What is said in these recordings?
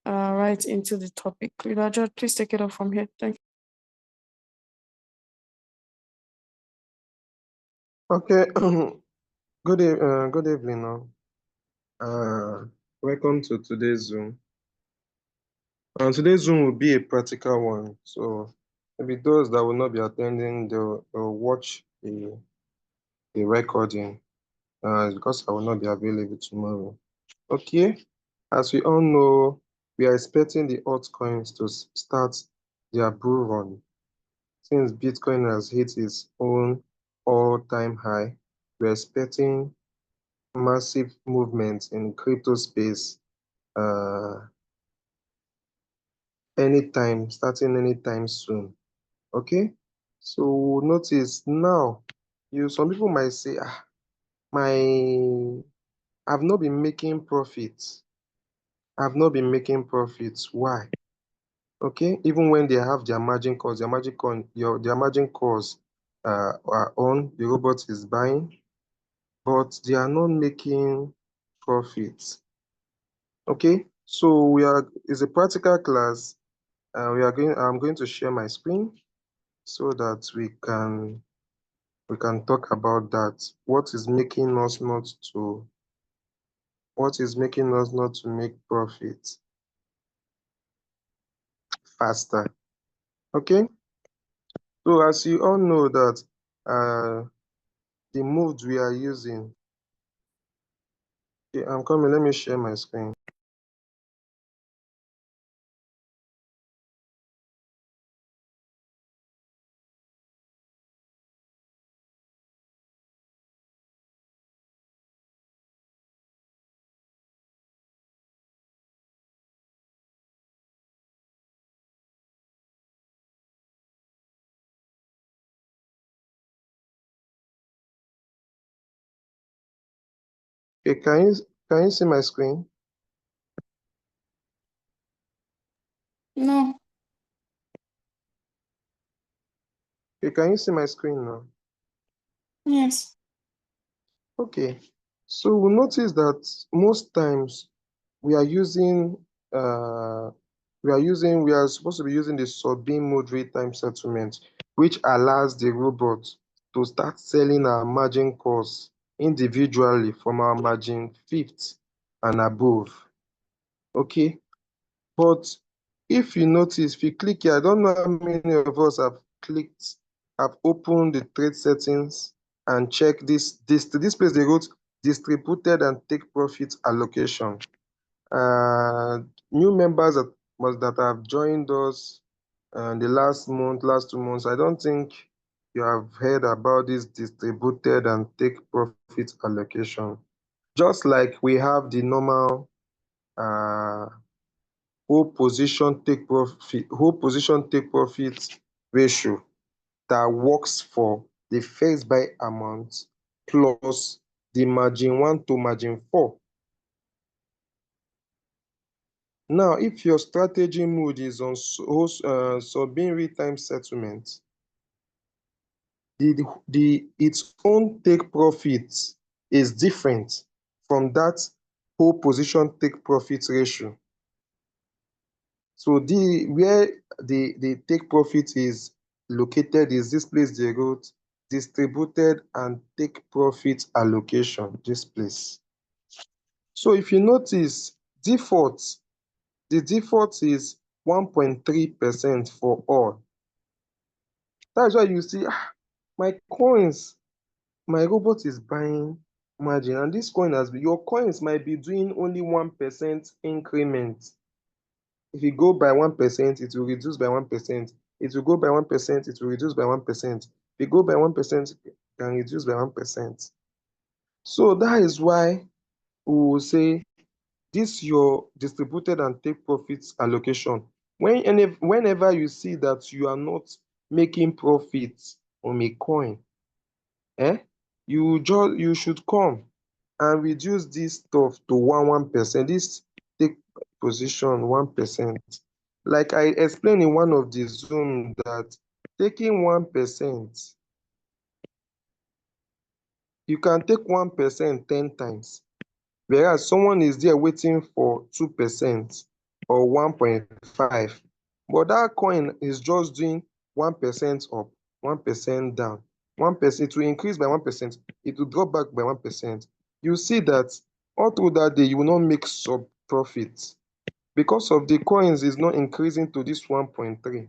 right into the topic. Leader George, please take it up from here. Thank you. Okay, good evening now. Welcome to today's Zoom. Today's Zoom will be a practical one, so maybe those that will not be attending, they'll watch the recording because I will not be available tomorrow. Okay, as we all know, we are expecting the altcoins to start their bull run. Since Bitcoin has hit its own all-time high, we're expecting massive movement in crypto space starting anytime soon. Okay, so notice now, some people might say, my I've not been making profits. I've not been making profits. Why? Okay, even when they have their margin calls, their margin calls are on, the robot is buying, but they are not making profits. Okay, so it's a practical class. I'm going to share my screen so that we can talk about that. What is making us not to make profit faster? Okay, so as you all know that the modes we are using. Okay, I'm coming. Let me share my screen. Okay, can you see my screen? No. Okay, can you see my screen now? Yes. Okay, so we notice that most times we are using we are supposed to be using the sub-beam mode real-time settlement, which allows the robot to start selling our margin calls individually from our margin fifth and above. Okay, but if you notice, if you click here, I don't know how many of us have opened the trade settings and checked this place they wrote distributed and take profit allocation. New members that have joined us the last 2 months, I don't think you have heard about this distributed and take profit allocation. Just like we have the normal uh, whole position take profit ratio that works for the first buy amount plus the margin 1 to margin 4. Now, if your strategy mode is on sub-beam real-time settlement, its own take profit is different from that whole position take profit ratio. So where the take profit is located is this place they wrote distributed and take profit allocation, this place. So if you notice the default is 1.3% for all. That's why you see my coins, my robot is buying margin, and this coin your coins might be doing only 1% increment. If you go by 1%, it will reduce by 1%. It will go by 1%, it will reduce by 1%. If you go by 1%, it can reduce by 1%. So that is why we will say this your distributed and take profits allocation. Whenever you see that you are not making profits on a coin, you should come and reduce this stuff to 1%. This take position 1%. Like I explained in one of the Zoom that taking 1%, you can take 1% 10 times, whereas someone is there waiting for 2% or 1.5. But that coin is just doing 1% up, 1% down. 1%, it will increase by 1%, it will drop back by 1%. You see that all through that day, you will not make sub profits because of the coins is not increasing to this 1.3.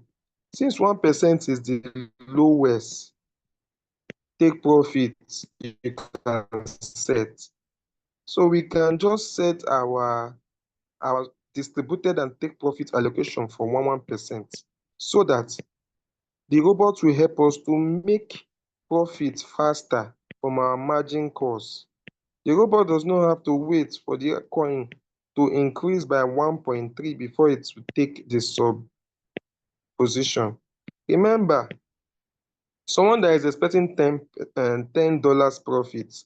Since 1% is the lowest take profit you can set, so we can just set our distributed and take profit allocation for 1% so that the robot will help us to make profit faster from our margin calls. The robot does not have to wait for the coin to increase by 1.3 before it will take the sub position. Remember, someone that is expecting $10 profit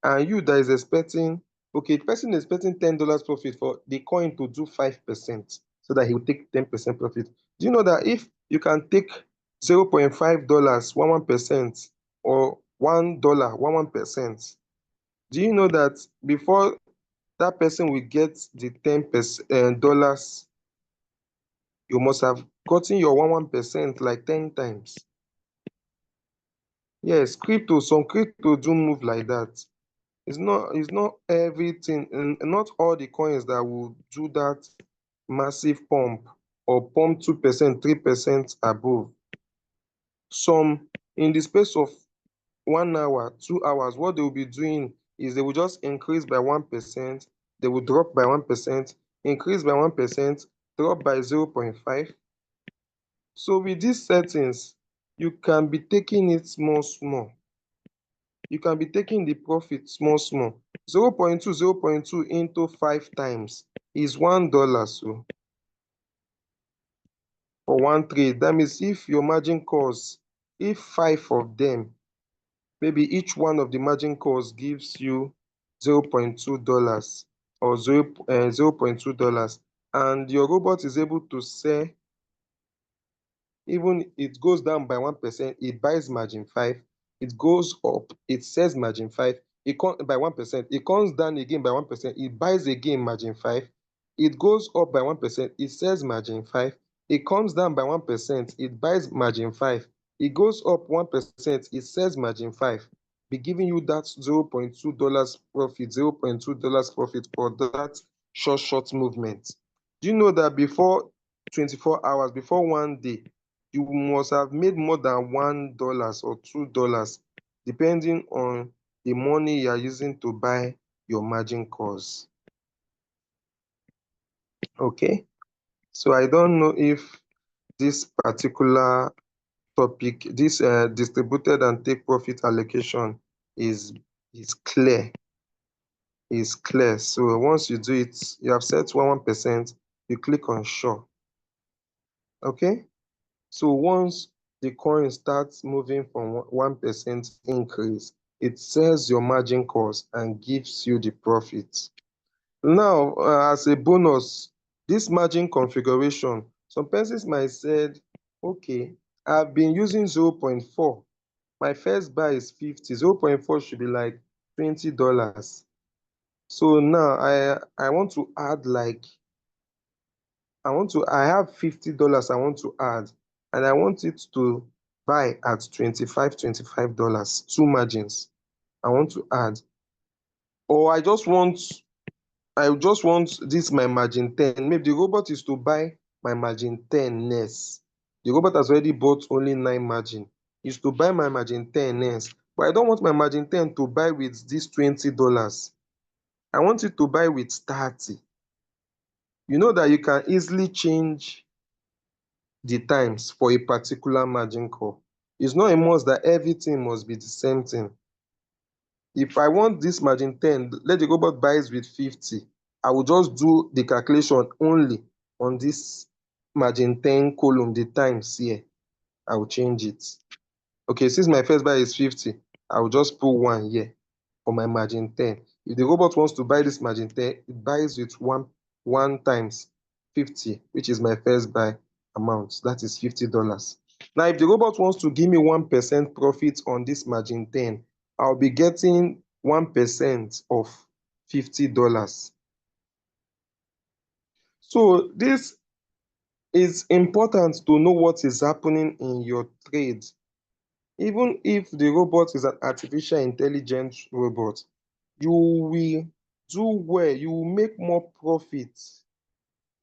and you that is expecting, okay, the person is expecting $10 profit for the coin to do 5% so that he will take 10% profit. Do you know that if you can take $0.5, 1%, or $1, 1%, do you know that before that person will get the $10 you must have gotten your 1% like 10 times? Yes, some crypto do move like that. It's not everything, and not all the coins that will do that massive pump or pump 2%, 3% above. Some, in the space of 1 hour, 2 hours, what they will be doing is they will just increase by 1%, they will drop by 1%, increase by 1%, drop by 0.5. So with these settings, you can be taking it small, small. You can be taking the profit small, small. 0.2, 0.2 into 5 times is $1. So for one trade, that means if your margin calls, if 5 of them, maybe each one of the margin calls gives you $0.2 or $0.2, and your robot is able to sell, even it goes down by 1%, it buys margin 5. It goes up, it sells margin 5. It comes by 1%, it comes down again by 1%, it buys again margin 5. It goes up by 1%, it sells margin 5. It comes down by 1%, it buys margin 5. It goes up 1%, it sells margin 5. Be giving you that $0.2 profit, $0.2 profit for that short movement. Do you know that before 24 hours, before one day, you must have made more than $1 or $2, depending on the money you are using to buy your margin calls? Okay, so I don't know if this particular topic, this distributed and take profit allocation is clear. So once you do it, you have set 1%, you click on sure. Okay. So once the coin starts moving from 1% increase, it sells your margin calls and gives you the profit. Now, as a bonus, this margin configuration, some persons might say, okay, I've been using 0.4. My first buy is 50. 0.4 should be like $20. So now I want to add like I have $50 I want to add, and I want it to buy at $25, two margins I want to add. Or I just want this my margin 10. Maybe the robot is to buy my margin 10 next. The robot has already bought only 9 margin. Is to buy my margin 10 next. But I don't want my margin 10 to buy with this $20. I want it to buy with 30. You know that you can easily change the times for a particular margin call. It's not a must that everything must be the same thing. If I want this margin 10, let the robot buys with 50. I will just do the calculation only on this margin 10 column, the times here. I will change it. Okay, since my first buy is 50, I will just put 1 here for my margin 10. If the robot wants to buy this margin 10, it buys with 1 times 50, which is my first buy amount. That is $50. Now, if the robot wants to give me 1% profit on this margin 10, I'll be getting 1% of $50. So this is important to know what is happening in your trade. Even if the robot is an artificial intelligence robot, you will do well, you will make more profit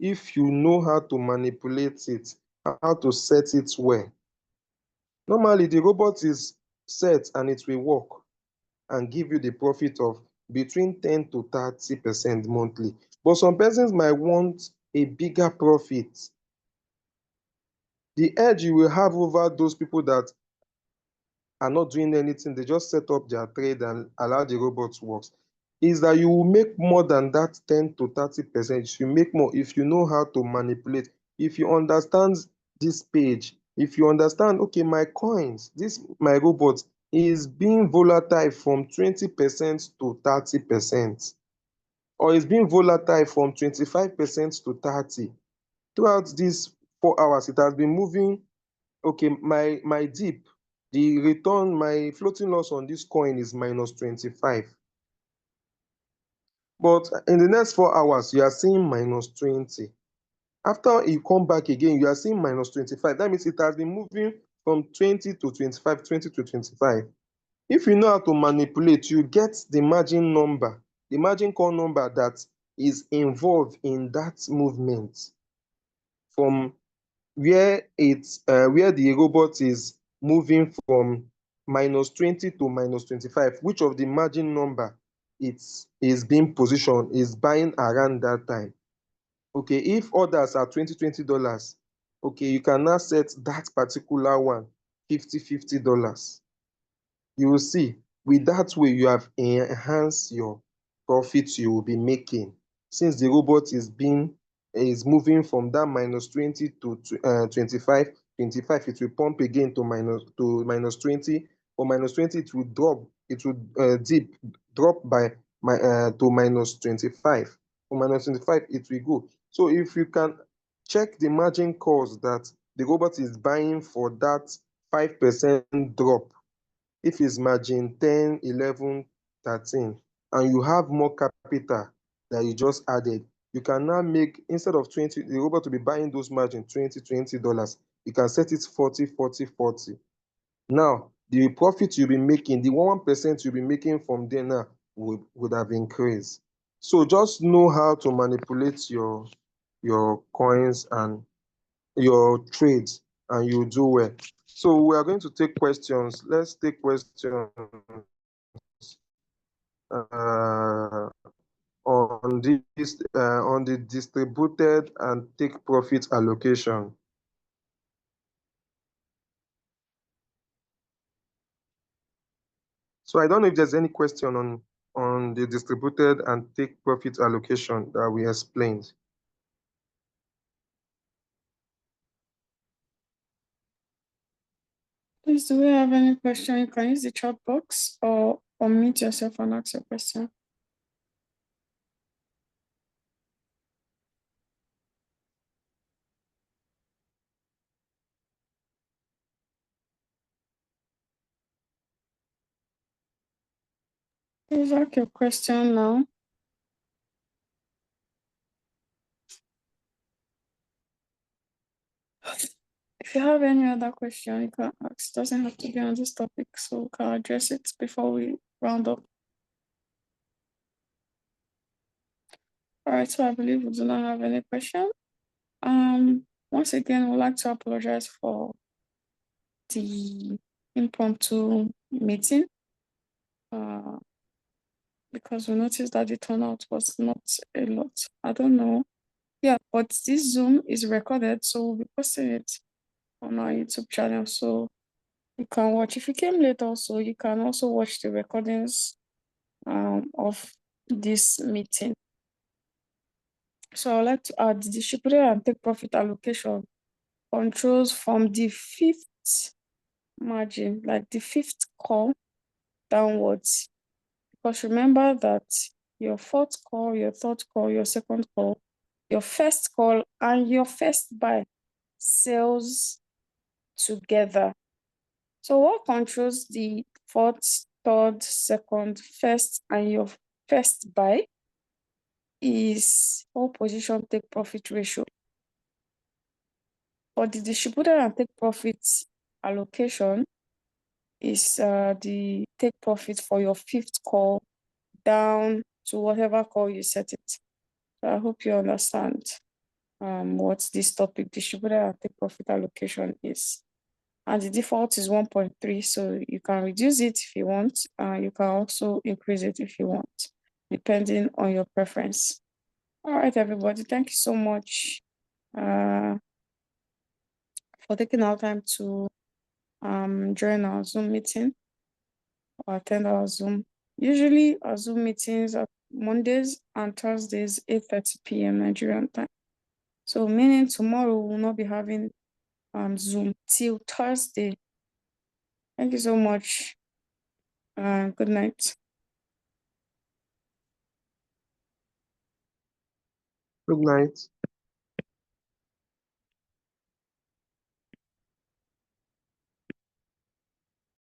if you know how to manipulate it, how to set it well. Normally, the robot is set and it will work and give you the profit of between 10 to 30% monthly. But some persons might want a bigger profit. The edge you will have over those people that are not doing anything, they just set up their trade and allow the robot to work, is that you will make more than that 10 to 30%. You make more if you know how to manipulate, if you understand this page, if you understand, okay, my coins, this my robot is being volatile from 20% to 30%, or is being volatile from 25% to 30. Throughout these 4 hours, it has been moving. Okay, my dip, the return, my floating loss on this coin is minus 25. But in the next 4 hours, you are seeing minus 20. After you come back again, you are seeing minus 25. That means it has been moving from 20 to 25, 20 to 25. If you know how to manipulate, you get the margin number, the margin call number that is involved in that movement from where the robot is moving from minus 20 to minus 25, which of the margin number it is being positioned is buying around that time. Okay, if orders are $20, okay, you can now set that particular one $50. You will see, with that way you have enhanced your profits you will be making, since the robot is moving from that minus 20 to 25. It will pump again to minus 20. For minus 20 it will drop, it will dip, drop by to minus 25. For minus 25 it will go. So if you can check the margin calls that the robot is buying for that 5% drop, if it's margin 10, 11, 13, and you have more capital that you just added, you can now make, instead of 20, the robot to be buying those margin $20, you can set it 40, 40, 40. Now, the profit you'll be making, the 1% you'll be making from there now would have increased. So just know how to manipulate your coins and your trades, and you do well. So we are going to take questions. Let's take questions uh, on the distributed and take profit allocation. So I don't know if there's any question on the distributed and take profit allocation that we explained. Please, do we have any question? You can use the chat box or unmute yourself and ask your question. Please ask your question now. If you have any other question, you can ask. It doesn't have to be on this topic, so we can address it before we round up. All right, so I believe we do not have any question. Once again, we'd like to apologize for the impromptu meeting, because we noticed that the turnout was not a lot. I don't know. Yeah, but this Zoom is recorded, so we'll be posting it on our YouTube channel, so you can watch. If you came late also, you can also watch the recordings of this meeting. So I'd like to add the distributed and take profit allocation controls from the fifth margin, like the fifth call downwards. Because remember that your fourth call, your third call, your second call, your first call, and your first buy sells together. So what controls the fourth, third, second, first, and your first buy is whole position take profit ratio. For the distributed and take profit allocation is the take profit for your fifth call down to whatever call you set it. So I hope you understand what this topic, distributed and take profit allocation, is. And the default is 1.3, so you can reduce it if you want. You can also increase it if you want, depending on your preference. All right, everybody, thank you so much for taking our time to join our Zoom meeting or attend our Zoom. Usually, our Zoom meetings are Mondays and Thursdays, 8:30 p.m. Nigerian time. So, meaning tomorrow we will not be having Zoom till Thursday. Thank you so much. Good night. Good night.